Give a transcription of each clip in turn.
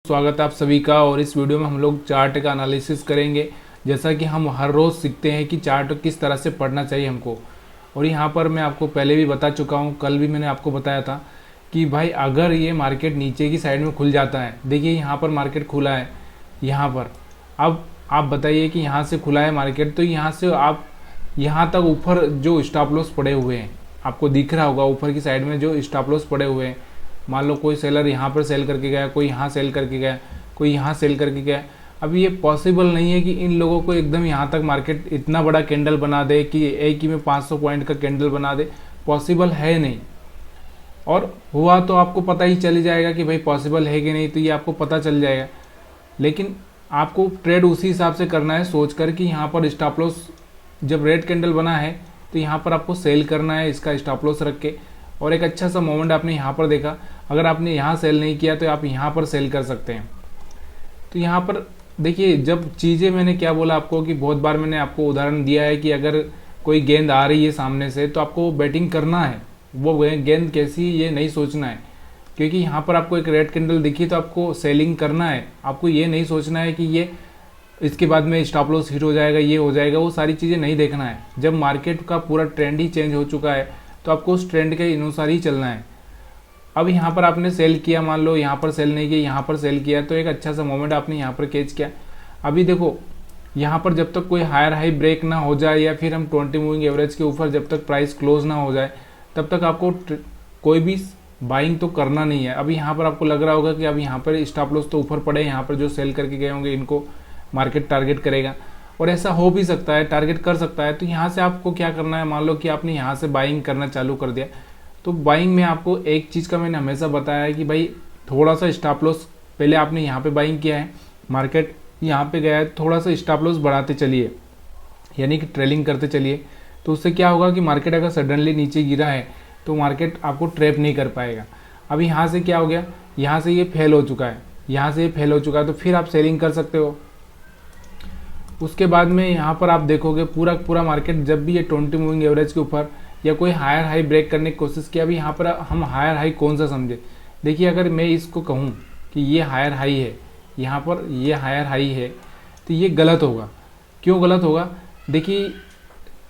स्वागत है आप सभी का। और इस वीडियो में हम लोग चार्ट का एनालिसिस करेंगे। जैसा कि हम हर रोज़ सीखते हैं कि चार्ट किस तरह से पढ़ना चाहिए हमको। और यहाँ पर मैं आपको पहले भी बता चुका हूँ, कल भी मैंने आपको बताया था कि भाई अगर ये मार्केट नीचे की साइड में खुल जाता है, देखिए यहाँ पर मार्केट खुला है यहाँ पर। अब आप बताइए कि यहाँ से खुला है मार्केट, तो यहाँ से आप यहाँ तक ऊपर जो स्टॉप लॉस पड़े हुए हैं आपको दिख रहा होगा, ऊपर की साइड में जो स्टॉप लॉस पड़े हुए हैं। मान लो कोई सेलर यहाँ पर सेल करके गया, कोई यहाँ सेल करके गया, कोई यहाँ सेल करके गया। अब ये पॉसिबल नहीं है कि इन लोगों को एकदम यहाँ तक मार्केट इतना बड़ा कैंडल बना दे कि एक ही में 500 पॉइंट का कैंडल बना दे, पॉसिबल है नहीं। और हुआ तो आपको पता ही चल जाएगा कि भाई पॉसिबल है कि नहीं, तो ये आपको पता चल जाएगा। लेकिन आपको ट्रेड उसी हिसाब से करना है, सोच कर कि यहाँ पर स्टॉप लॉस जब रेड कैंडल बना है तो यहाँ पर आपको सेल करना है, इसका स्टॉप लॉस रख के। और एक अच्छा सा मोमेंट आपने यहाँ पर देखा, अगर आपने यहाँ सेल नहीं किया तो आप यहाँ पर सेल कर सकते हैं। तो यहाँ पर देखिए, जब चीज़ें मैंने क्या बोला आपको कि बहुत बार मैंने आपको उदाहरण दिया है कि अगर कोई गेंद आ रही है सामने से तो आपको बैटिंग करना है। वो गेंद कैसी ये नहीं सोचना है, क्योंकि यहाँ पर आपको एक रेड कैंडल दिखी तो आपको सेलिंग करना है। आपको ये नहीं सोचना है कि ये इसके बाद में स्टॉप लॉस हिट हो जाएगा, ये हो जाएगा, वो सारी चीज़ें नहीं देखना है। जब मार्केट का पूरा ट्रेंड ही चेंज हो चुका है तो आपको उस ट्रेंड के अनुसार ही चलना है। अब यहाँ पर आपने सेल किया, मान लो यहाँ पर सेल नहीं किया, यहाँ पर सेल किया, तो एक अच्छा सा मोमेंट आपने यहाँ पर कैच किया। अभी देखो यहाँ पर जब तक कोई हायर हाई ब्रेक ना हो जाए या फिर हम 20 मूविंग एवरेज के ऊपर जब तक प्राइस क्लोज ना हो जाए तब तक आपको कोई भी बाइंग तो करना नहीं है। अभी यहाँ पर आपको लग रहा होगा कि अब यहाँ पर स्टॉप लॉस तो ऊपर पड़े, यहाँ पर जो सेल करके गए होंगे इनको मार्केट टारगेट करेगा, और ऐसा हो भी सकता है, टारगेट कर सकता है। तो यहाँ से आपको क्या करना है, मान लो कि आपने यहाँ से बाइंग करना चालू कर दिया, तो बाइंग में आपको एक चीज़ का मैंने हमेशा बताया है कि भाई थोड़ा सा स्टॉप लॉस पहले आपने यहाँ पे बाइंग किया है, मार्केट यहाँ पे गया है, थोड़ा सा स्टॉप लॉस बढ़ाते चलिए, यानी कि ट्रेलिंग करते चलिए। तो उससे क्या होगा कि मार्केट अगर सडनली नीचे गिरा है तो मार्केट आपको ट्रैप नहीं कर पाएगा। अब यहाँ से क्या हो गया, यहाँ से ये फेल हो चुका है, यहाँ से ये फेल हो चुका है, तो फिर आप सेलिंग कर सकते हो। उसके बाद में यहाँ पर आप देखोगे पूरा मार्केट जब भी ये 20 मूविंग एवरेज के ऊपर या कोई हायर हाई ब्रेक करने की कोशिश किया। अभी यहाँ पर हम हायर हाई कौन सा समझे, देखिए अगर मैं इसको कहूँ कि ये हायर हाई है, यहाँ पर ये हायर हाई है, तो ये गलत होगा। क्यों गलत होगा, देखिए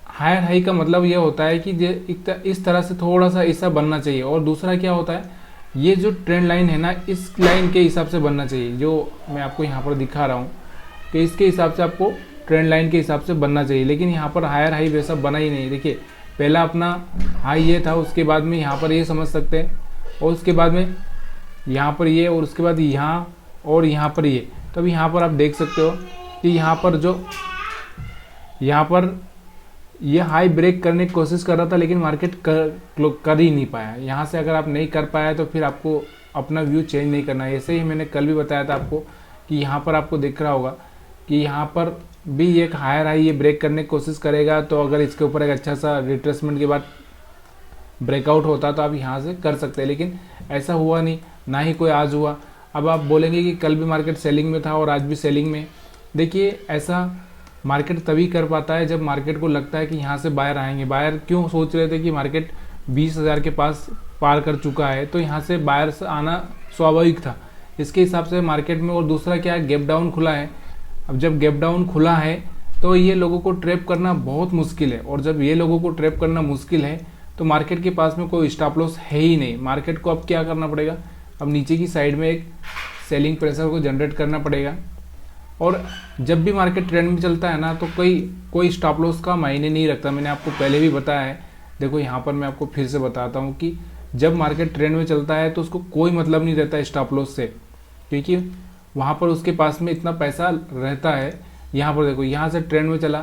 हायर हाई का मतलब ये होता है कि इस तरह से थोड़ा सा ऐसा बनना चाहिए। और दूसरा क्या होता है, ये जो ट्रेंड लाइन है ना, इस लाइन के हिसाब से बनना चाहिए, जो मैं आपको यहाँ पर दिखा रहा हूँ कि इसके हिसाब से आपको ट्रेंड लाइन के हिसाब से बनना चाहिए। लेकिन यहाँ पर हायर हाई वैसा बना ही नहीं। देखिए पहला अपना हाई ये था, उसके बाद में यहाँ पर ये समझ सकते हैं, और उसके बाद में यहाँ पर ये, और उसके बाद यहाँ और यहाँ पर ये। तो अभी यहाँ पर आप देख सकते हो कि यहाँ पर ये हाई ब्रेक करने की कोशिश कर रहा था, लेकिन मार्केट कर ही नहीं पाया। यहाँ से अगर आप नहीं कर पाया तो फिर आपको अपना व्यू चेंज नहीं करना है। ऐसे ही मैंने कल भी बताया था आपको कि यहाँ पर आपको दिख रहा होगा कि यहाँ पर भी एक हायर हाई ये ब्रेक करने की कोशिश करेगा। तो अगर इसके ऊपर एक अच्छा सा रिट्रेसमेंट के बाद ब्रेकआउट होता तो आप यहाँ से कर सकते हैं, लेकिन ऐसा हुआ नहीं, ना ही कोई आज हुआ। अब आप बोलेंगे कि कल भी मार्केट सेलिंग में था और आज भी सेलिंग में। देखिए ऐसा मार्केट तभी कर पाता है जब मार्केट को लगता है कि यहाँ से बायर आएंगे। बायर क्यों सोच रहे थे कि मार्केट 20,000 के पास पार कर चुका है, तो यहाँ से बायर से आना स्वाभाविक था इसके हिसाब से मार्केट में। और दूसरा क्या है, गैप डाउन खुला है। अब जब गैप डाउन खुला है तो ये लोगों को ट्रैप करना बहुत मुश्किल है, और जब ये लोगों को ट्रैप करना मुश्किल है तो मार्केट के पास में कोई स्टॉप लॉस है ही नहीं। मार्केट को अब क्या करना पड़ेगा, अब नीचे की साइड में एक सेलिंग प्रेशर को जनरेट करना पड़ेगा। और जब भी मार्केट ट्रेंड में चलता है ना, तो कोई स्टॉप लॉस का मायने नहीं रखता। मैंने आपको पहले भी बताया है। देखो यहाँ पर मैं आपको फिर से बताता हूँ कि जब मार्केट ट्रेंड में चलता है तो उसको कोई मतलब नहीं रहता स्टॉप लॉस से, क्योंकि वहाँ पर उसके पास में इतना पैसा रहता है। यहाँ पर देखो, यहाँ से ट्रेंड में चला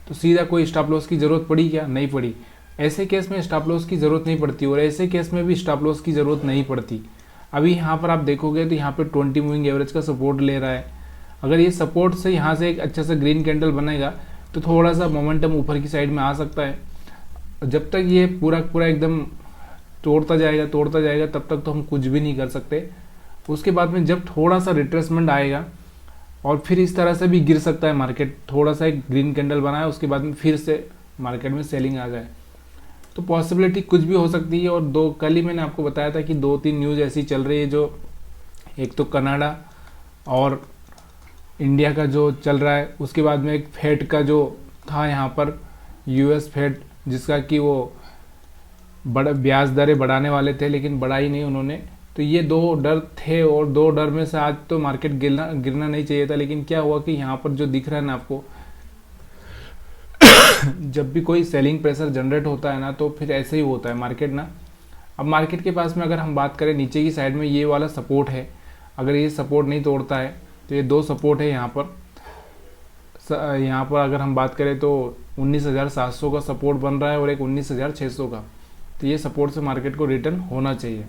तो सीधा कोई स्टॉप लॉस की ज़रूरत पड़ी क्या, नहीं पड़ी। ऐसे केस में स्टॉप लॉस की ज़रूरत नहीं पड़ती, और ऐसे केस में भी स्टॉप लॉस की ज़रूरत नहीं पड़ती। अभी यहाँ पर आप देखोगे तो यहाँ पर 20 मूविंग एवरेज का सपोर्ट ले रहा है। अगर ये सपोर्ट से यहाँ से एक अच्छा सा ग्रीन कैंडल बनेगा तो थोड़ा सा मोमेंटम ऊपर की साइड में आ सकता है। जब तक ये पूरा एकदम तोड़ता जाएगा तब तक तो हम कुछ भी नहीं कर सकते। उसके बाद में जब थोड़ा सा रिट्रेसमेंट आएगा और फिर इस तरह से भी गिर सकता है मार्केट, थोड़ा सा एक ग्रीन कैंडल बनाए उसके बाद में फिर से मार्केट में सेलिंग आ जाए, तो पॉसिबिलिटी कुछ भी हो सकती है। और कल ही मैंने आपको बताया था कि 2-3 न्यूज़ ऐसी चल रही है, जो एक तो कनाडा और इंडिया का जो चल रहा है। उसके बाद में एक फेड का जो था यहाँ पर, यूएस फेड, जिसका कि वो बड़ा ब्याज दरें बढ़ाने वाले थे लेकिन बढ़ाई नहीं उन्होंने। तो ये दो डर थे और दो डर में से आज तो मार्केट गिरना नहीं चाहिए था, लेकिन क्या हुआ कि यहाँ पर जो दिख रहा है ना आपको, जब भी कोई सेलिंग प्रेशर जनरेट होता है ना तो फिर ऐसे ही होता है मार्केट ना। अब मार्केट के पास में अगर हम बात करें नीचे की साइड में, ये वाला सपोर्ट है, अगर ये सपोर्ट नहीं तोड़ता है तो ये दो सपोर्ट है यहाँ पर। यहाँ पर अगर हम बात करें तो 19,700 का सपोर्ट बन रहा है और एक 19,600 का, तो ये सपोर्ट से मार्केट को रिटर्न होना चाहिए।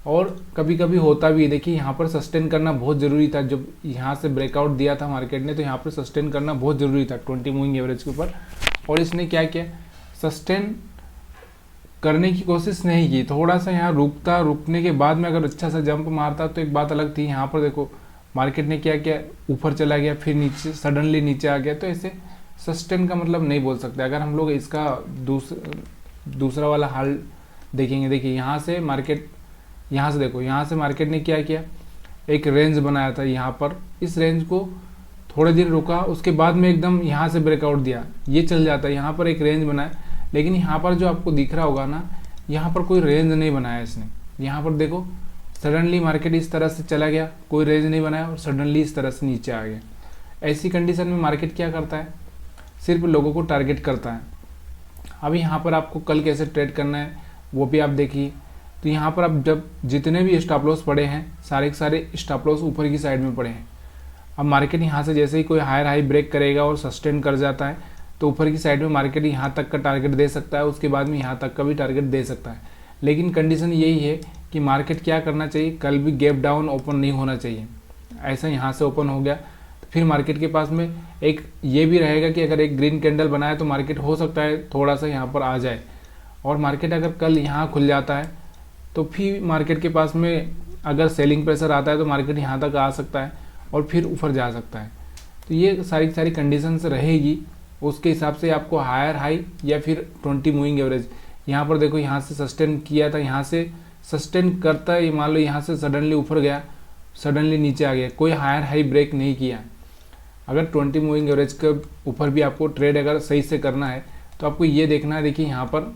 और कभी कभी होता भी है, देखिए यहाँ पर सस्टेन करना बहुत ज़रूरी था। जब यहाँ से ब्रेकआउट दिया था मार्केट ने तो यहाँ पर सस्टेन करना बहुत ज़रूरी था 20 मूविंग एवरेज के ऊपर, और इसने क्या किया, सस्टेन करने की कोशिश नहीं की। थोड़ा सा यहाँ रुकता, रुकने के बाद में अगर अच्छा सा जंप मारता तो एक बात अलग थी। यहाँ पर देखो मार्केट ने क्या किया, ऊपर चला गया फिर नीचे, सडनली नीचे आ गया, तो ऐसे सस्टेन का मतलब नहीं बोल सकते। अगर हम लोग इसका दूसरा वाला हाल देखेंगे, देखिए यहाँ से मार्केट, यहाँ से देखो, यहाँ से मार्केट ने क्या किया, एक रेंज बनाया था यहाँ पर, इस रेंज को थोड़े दिन रुका, उसके बाद में एकदम यहाँ से ब्रेकआउट दिया, ये चल जाता है। यहाँ पर एक रेंज बनाया, लेकिन यहाँ पर जो आपको दिख रहा होगा ना, यहाँ पर कोई रेंज नहीं बनाया इसने। यहाँ पर देखो सडनली मार्केट इस तरह से चला गया, कोई रेंज नहीं बनाया और सडनली इस तरह से नीचे आ गया। ऐसी कंडीशन में मार्केट क्या करता है, सिर्फ लोगों को टारगेट करता है। अब यहाँ पर आपको कल कैसे ट्रेड करना है वो भी आप देखिए। तो यहाँ पर अब जब जितने भी स्टॉप लॉस पड़े हैं, सारे के सारे स्टॉप लॉस ऊपर की साइड में पड़े हैं। अब मार्केट यहाँ से जैसे ही कोई हायर हाई ब्रेक करेगा और सस्टेन कर जाता है तो ऊपर की साइड में मार्केट यहाँ तक का टारगेट दे सकता है, उसके बाद में यहाँ तक का भी टारगेट दे सकता है। लेकिन कंडीशन यही है कि मार्केट क्या करना चाहिए, कल भी गैप डाउन ओपन नहीं होना चाहिए। ऐसा यहाँ से ओपन हो गया तो फिर मार्केट के पास में एक ये भी रहेगा कि अगर एक ग्रीन कैंडल बनाए तो मार्केट हो सकता है थोड़ा सा यहाँ पर आ जाए, और मार्केट अगर कल यहाँ खुल जाता है तो फिर मार्केट के पास में अगर सेलिंग प्रेशर आता है तो मार्केट यहाँ तक आ सकता है और फिर ऊपर जा सकता है। तो ये सारी कंडीशंस रहेगी, उसके हिसाब से आपको हायर हाई या फिर 20 मूविंग एवरेज। यहाँ पर देखो यहाँ से सस्टेन किया था, यहाँ से सस्टेन करता है, मान लो यहाँ से सडनली ऊपर गया, सडनली नीचे आ गया, कोई हायर हाई ब्रेक नहीं किया। अगर 20 मूविंग एवरेज के ऊपर भी आपको ट्रेड अगर सही से करना है तो आपको ये देखना है, देखिए यहाँ पर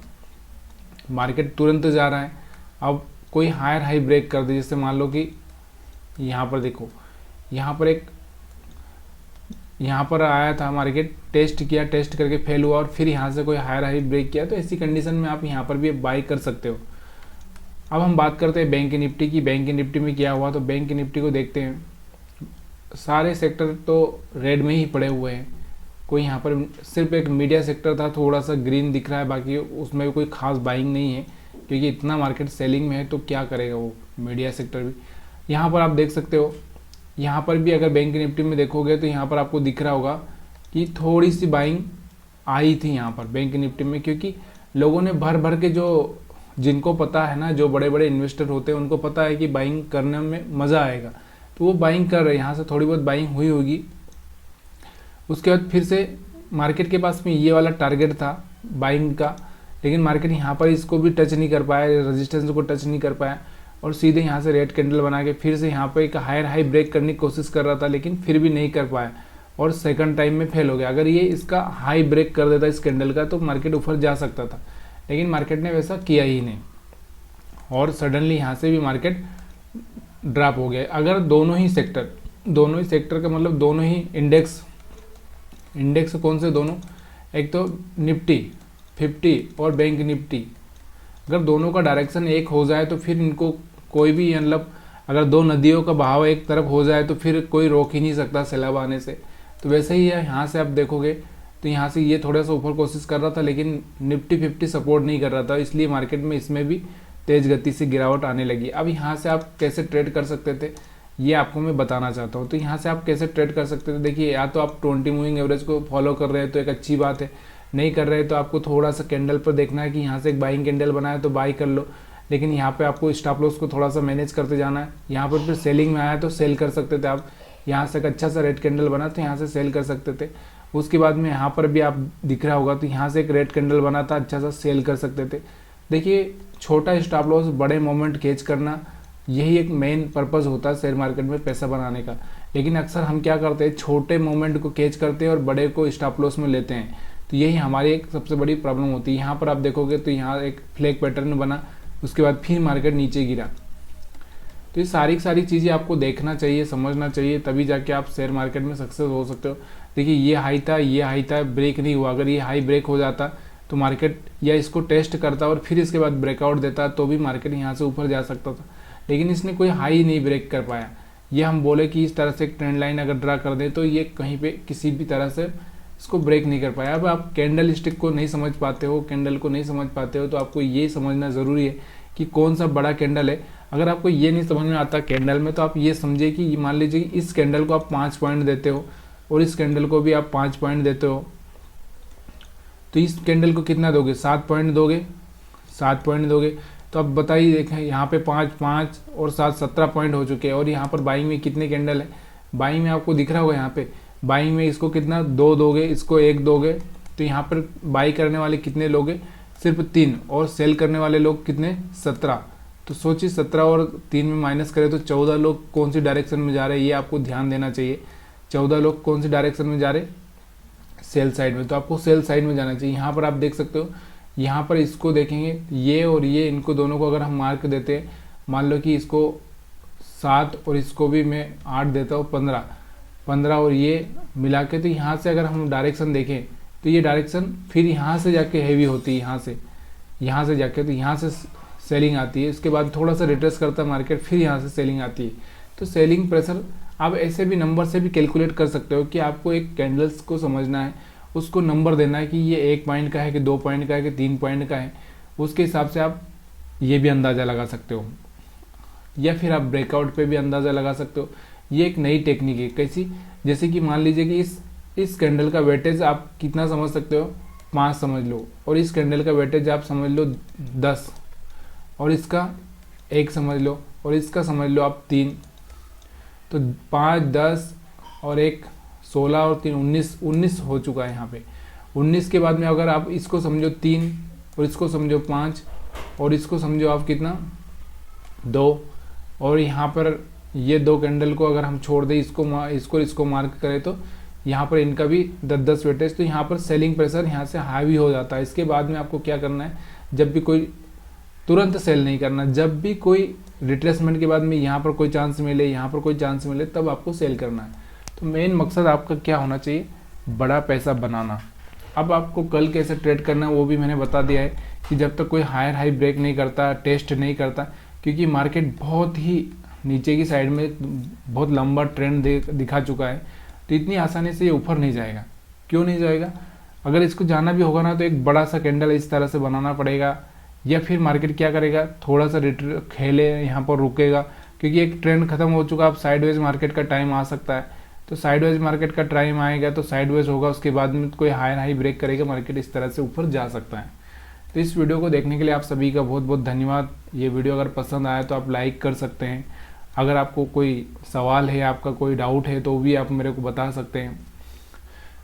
मार्केट तुरंत जा रहा है, अब कोई हायर हाई ब्रेक कर दे, जैसे मान लो कि यहाँ पर देखो, यहाँ पर आया था मार्केट, टेस्ट किया, टेस्ट करके फेल हुआ और फिर यहाँ से कोई हायर हाई ब्रेक किया, तो ऐसी कंडीशन में आप यहाँ पर भी बाई कर सकते हो। अब हम बात करते हैं बैंक निफ्टी की। बैंक निफ्टी में क्या हुआ, तो बैंक निफ्टी को देखते हैं, सारे सेक्टर तो रेड में ही पड़े हुए हैं। कोई यहाँ पर सिर्फ एक मीडिया सेक्टर था, थोड़ा सा ग्रीन दिख रहा है, बाकी उसमें भी कोई खास बाइंग नहीं है क्योंकि इतना मार्केट सेलिंग में है, तो क्या करेगा वो मीडिया सेक्टर भी। यहाँ पर आप देख सकते हो, यहाँ पर भी अगर बैंक निफ्टी में देखोगे तो यहाँ पर आपको दिख रहा होगा कि थोड़ी सी बाइंग आई थी यहाँ पर बैंक निफ्टी में, क्योंकि लोगों ने भर भर के, जो जिनको पता है ना, जो बड़े बड़े इन्वेस्टर होते हैं उनको पता है कि बाइंग करने में मज़ा आएगा, तो वो बाइंग कर रहे हैं। यहाँ से थोड़ी बहुत बाइंग हुई होगी, उसके बाद फिर से मार्केट के पास में ये वाला टारगेट था बाइंग का, लेकिन मार्केट यहाँ पर इसको भी टच नहीं कर पाया, रेजिस्टेंस को टच नहीं कर पाया और सीधे यहाँ से रेड कैंडल बना के फिर से यहाँ पर एक हायर हाई ब्रेक करने की कोशिश कर रहा था, लेकिन फिर भी नहीं कर पाया और सेकंड टाइम में फेल हो गया। अगर ये इसका हाई ब्रेक कर देता इस कैंडल का तो मार्केट ऊपर जा सकता था, लेकिन मार्केट ने वैसा किया ही नहीं और सडनली यहाँ से भी मार्केट ड्रॉप हो गया। अगर दोनों ही सेक्टर का मतलब दोनों ही इंडेक्स कौन से दोनों, एक तो निफ्टी 50 और बैंक निफ्टी, अगर दोनों का डायरेक्शन एक हो जाए तो फिर इनको कोई भी, मतलब अगर दो नदियों का बहाव एक तरफ हो जाए तो फिर कोई रोक ही नहीं सकता सैलाब आने से। तो वैसे ही है, यहाँ से आप देखोगे तो यहाँ से ये थोड़ा सा ऊपर कोशिश कर रहा था, लेकिन निफ्टी 50 सपोर्ट नहीं कर रहा था, इसलिए मार्केट में इसमें भी तेज़ गति से गिरावट आने लगी। अब यहाँ से आप कैसे ट्रेड कर सकते थे ये आपको मैं बताना चाहता हूँ। तो यहाँ से आप कैसे ट्रेड कर सकते थे, देखिए या तो आप 20 मूविंग एवरेज को फॉलो कर रहे हैं तो एक अच्छी बात है, नहीं कर रहे तो आपको थोड़ा सा कैंडल पर देखना है कि यहाँ से एक बाइंग कैंडल बना है तो बाई कर लो, लेकिन यहाँ पे आपको स्टॉप लॉस को थोड़ा सा मैनेज करते जाना है। यहाँ पर फिर सेलिंग में आया तो सेल कर सकते थे आप, यहाँ से एक अच्छा सा रेड कैंडल बना तो यहाँ से सेल कर सकते थे। उसके बाद में यहाँ पर भी आप दिख रहा होगा तो यहाँ से एक रेड कैंडल बना था, अच्छा सा सेल कर सकते थे। देखिए छोटा स्टॉप लॉस बड़े मोमेंट कैच करना यही एक मेन पर्पज़ होता है शेयर मार्केट में पैसा बनाने का। लेकिन अक्सर हम क्या करते हैं, छोटे मोमेंट को कैच करते हैं और बड़े को स्टॉप लॉस में लेते हैं। तो यही हमारी एक सबसे बड़ी प्रॉब्लम होती है। यहाँ पर आप देखोगे तो यहाँ एक फ्लैग पैटर्न बना, उसके बाद फिर मार्केट नीचे गिरा। तो ये सारी चीज़ें आपको देखना चाहिए, समझना चाहिए, तभी जाके आप शेयर मार्केट में सक्सेस हो सकते हो। देखिए ये हाई था, ब्रेक नहीं हुआ। अगर ये हाई ब्रेक हो जाता तो मार्केट या इसको टेस्ट करता और फिर इसके बाद ब्रेकआउट देता तो भी मार्केट यहाँ से ऊपर जा सकता था। लेकिन इसने कोई हाई नहीं ब्रेक कर पाया। ये हम बोले कि इस तरह से एक ट्रेंड लाइन अगर ड्रा कर दें तो ये कहीं पे किसी भी तरह से इसको ब्रेक नहीं कर पाया। अब आप कैंडल स्टिक को नहीं समझ पाते हो, कैंडल को नहीं समझ पाते हो, तो आपको ये समझना ज़रूरी है कि कौन सा बड़ा कैंडल है। अगर आपको ये नहीं समझ में आता कैंडल में, तो आप ये समझिए कि मान लीजिए कि इस कैंडल को आप 5 पॉइंट देते हो और इस कैंडल को भी आप 5 पॉइंट देते हो, तो इस कैंडल को कितना दोगे, 7 पॉइंट दोगे। 7 पॉइंट दोगे तो अब बताइए, देखें यहाँ पे 5 और 7 17 पॉइंट हो चुके हैं। और यहाँ पर बाइंग में कितने कैंडल है, बाइंग में आपको दिख रहा होगा, यहाँ पे बाइंग में इसको कितना 2 दोगे, इसको 1 दोगे, तो यहाँ पर बाई करने वाले कितने लोगे, सिर्फ 3, और सेल करने वाले लोग कितने, 17। तो सोचिए 17 और 3 में माइनस करें तो 14 लोग कौन सी डायरेक्शन में जा रहे हैं, ये आपको ध्यान देना चाहिए। 14 लोग कौन सी डायरेक्शन में जा रहे, सेल साइड में, तो आपको सेल साइड में जाना चाहिए। यहाँ पर आप देख सकते हो, यहाँ पर इसको देखेंगे, ये और ये, इनको दोनों को अगर हम मार्क देते हैं, मान लो कि इसको 7 और इसको भी मैं 8 देता हूँ, 15 और ये मिला के, तो यहाँ से अगर हम डायरेक्शन देखें तो ये डायरेक्शन फिर यहाँ से जाके हैवी होती है, यहाँ से जाके, तो यहाँ से सेलिंग आती है। इसके बाद थोड़ा सा रिट्रेस करता है मार्केट, फिर यहाँ से सेलिंग आती है। तो सेलिंग प्रेशर आप ऐसे भी नंबर से भी कैलकुलेट कर सकते हो कि आपको एक कैंडल्स को समझना है, उसको नंबर देना है कि ये 1 पॉइंट का है कि 2 पॉइंट का है कि 3 पॉइंट का है। उसके हिसाब से आप ये भी अंदाज़ा लगा सकते हो, या फिर आप ब्रेकआउट पे भी अंदाज़ा लगा सकते हो। ये एक नई टेक्निक है। कैसी, जैसे कि मान लीजिए कि इस कैंडल का वेटेज आप कितना समझ सकते हो, 5 समझ लो, और इस कैंडल का वेटेज आप समझ लो 10, और इसका 1 समझ लो, और इसका समझ लो आप 3। तो 5, 10 और 1 16 और 3 19 हो चुका है यहाँ पे। 19 के बाद में अगर आप इसको समझो 3 और इसको समझो 5 और इसको समझो आप कितना 2, और यहाँ पर ये 2 कैंडल को अगर हम छोड़ दें, इसको मार्क करें, तो यहाँ पर इनका भी 10-10 वेटेज, तो यहाँ पर सेलिंग प्रेशर यहाँ से हावी हो जाता है। इसके बाद में आपको क्या करना है, जब भी कोई तुरंत सेल नहीं करना, जब भी कोई रिट्रेसमेंट के बाद में यहाँ पर कोई चांस मिले, यहाँ पर कोई चांस मिले, तब आपको सेल करना है। तो मेन मकसद आपका क्या होना चाहिए, बड़ा पैसा बनाना। अब आपको कल कैसे ट्रेड करना है वो भी मैंने बता दिया है कि जब तक कोई हायर हाई ब्रेक नहीं करता, टेस्ट नहीं करता, क्योंकि मार्केट बहुत ही नीचे की साइड में बहुत लंबा ट्रेंड दिखा चुका है, तो इतनी आसानी से ये ऊपर नहीं जाएगा। क्यों नहीं जाएगा, अगर इसको जाना भी होगा ना तो एक बड़ा सा कैंडल इस तरह से बनाना पड़ेगा, या फिर मार्केट क्या करेगा, थोड़ा सा खेले, यहाँ पर रुकेगा, क्योंकि एक ट्रेंड खत्म हो चुका। अब साइडवेज मार्केट का टाइम आ सकता है, तो साइडवेज मार्केट का टाइम आएगा तो साइडवेज होगा, उसके बाद में कोई हायर हाई ब्रेक करेगा, मार्केट इस तरह से ऊपर जा सकता है। तो इस वीडियो को देखने के लिए आप सभी का बहुत बहुत धन्यवाद। ये वीडियो अगर पसंद आया तो आप लाइक कर सकते हैं। अगर आपको कोई सवाल है, आपका कोई डाउट है, तो भी आप मेरे को बता सकते हैं।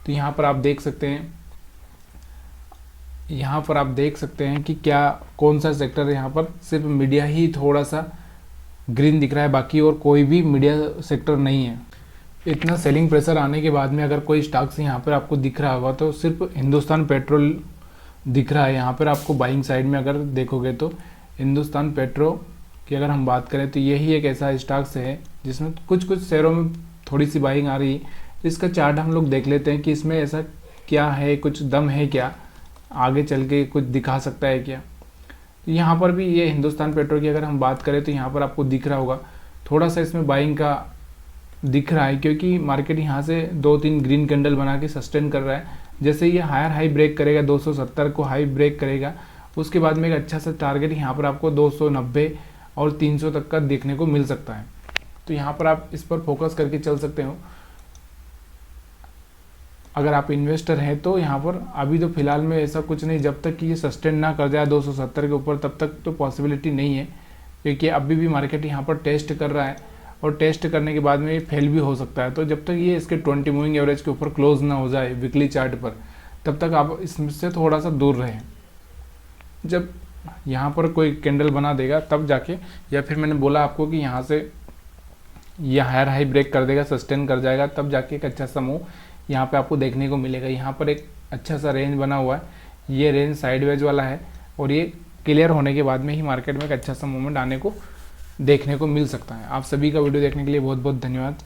तो यहाँ पर आप देख सकते हैं, यहाँ पर आप देख सकते हैं कि क्या कौन सा सेक्टर है। यहाँ पर सिर्फ मीडिया ही थोड़ा सा ग्रीन दिख रहा है, बाकी और कोई भी मीडिया सेक्टर नहीं है। इतना सेलिंग प्रेशर आने के बाद में अगर कोई स्टॉक्स यहाँ पर आपको दिख रहा होगा तो सिर्फ हिंदुस्तान पेट्रोल दिख रहा है। यहाँ पर आपको बाइंग साइड में अगर देखोगे तो हिंदुस्तान पेट्रो की अगर हम बात करें तो यही एक ऐसा स्टॉक्स है जिसमें कुछ शेयरों में थोड़ी सी बाइंग आ रही है। इसका चार्ट हम लोग देख लेते हैं कि इसमें ऐसा क्या है, कुछ दम है क्या, आगे चल के कुछ दिखा सकता है क्या। यहाँ पर भी ये हिंदुस्तान पेट्रोल की अगर हम बात करें तो यहाँ पर आपको दिख रहा होगा थोड़ा सा इसमें बाइंग का दिख रहा है, क्योंकि मार्केट यहाँ से 2-3 ग्रीन कैंडल बना के सस्टेन कर रहा है। जैसे ये हायर हाई ब्रेक करेगा, 270 को हाई ब्रेक करेगा, उसके बाद में एक अच्छा सा टारगेट यहाँ पर आपको 290 और 300 तक का देखने को मिल सकता है। तो यहाँ पर आप इस पर फोकस करके चल सकते हो। अगर आप इन्वेस्टर हैं तो यहाँ पर अभी तो फिलहाल में ऐसा कुछ नहीं, जब तक कि ये सस्टेन ना कर जाए 270 के ऊपर तब तक तो पॉसिबिलिटी नहीं है, क्योंकि अभी भी मार्केट यहाँ पर टेस्ट कर रहा है और टेस्ट करने के बाद में ये फेल भी हो सकता है। तो जब तक ये इसके 20 मूविंग एवरेज के ऊपर क्लोज ना हो जाए वीकली चार्ट पर, तब तक आप इससे थोड़ा सा दूर रहें। जब यहाँ पर कोई कैंडल बना देगा तब जाके, या फिर मैंने बोला आपको कि यहाँ से ये हायर हाई ब्रेक कर देगा, सस्टेन कर जाएगा, तब जाके एक अच्छा सा मूव यहाँ पे आपको देखने को मिलेगा। यहाँ पर एक अच्छा सा रेंज बना हुआ है, ये रेंज साइडवेज वाला है और ये क्लियर होने के बाद में ही मार्केट में एक अच्छा सा मूवमेंट आने को देखने को मिल सकता है। आप सभी का वीडियो देखने के लिए बहुत बहुत धन्यवाद।